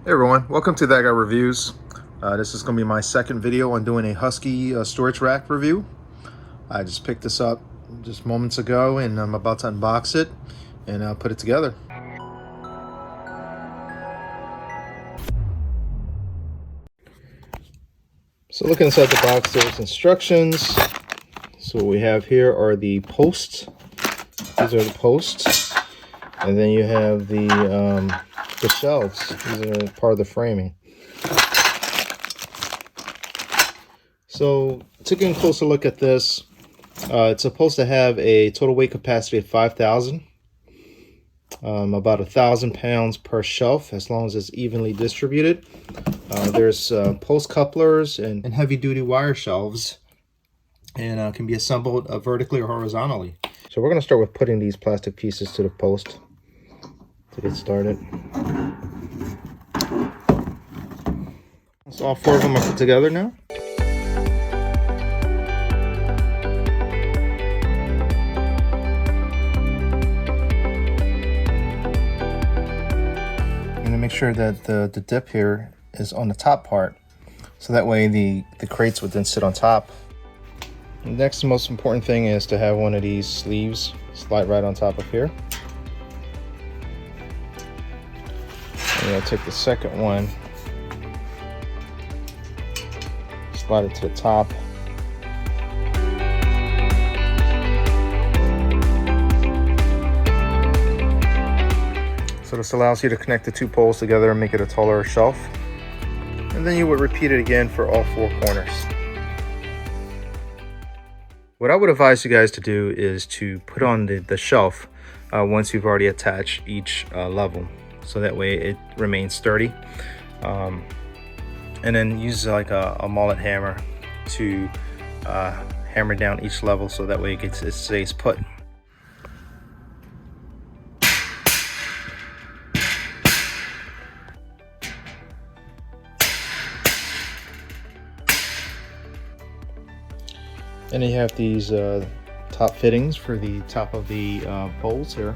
Hey everyone, welcome to That Guy Reviews. This is going to be my second video on doing a Husky storage rack review. I just picked this up just moments ago and I'm about to unbox it and put it together. So looking inside the box, there's instructions. So what we have here are the posts. These are the posts. And then you have the shelves. These are part of the framing. So taking a closer look at this, it's supposed to have a total weight capacity of 5,000, about 1,000 pounds per shelf, as long as it's evenly distributed. There's post couplers and heavy-duty wire shelves, and can be assembled vertically or horizontally. So we're going to start with putting these plastic pieces to the post to get started. So all four of them are put together now. Make sure that the dip here is on the top part, so that way the crates would then sit on top. And next, the most important thing is to have one of these sleeves slide right on top of here. And I'll take the second one, slide it to the top. So this allows you to connect the two poles together and make it a taller shelf. And then you would repeat it again for all four corners. What I would advise you guys to do is to put on the shelf once you've already attached each level. So that way it remains sturdy. And then use like a mallet hammer to hammer down each level so that way it stays put. And you have these top fittings for the top of the poles here.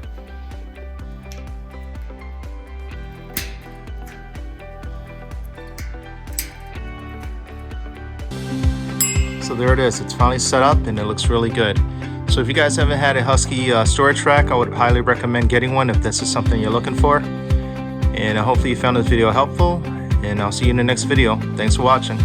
So there it is. It's finally set up and it looks really good. So if you guys haven't had a Husky storage rack, I would highly recommend getting one if this is something you're looking for. And hopefully you found this video helpful, and I'll see you in the next video. Thanks for watching.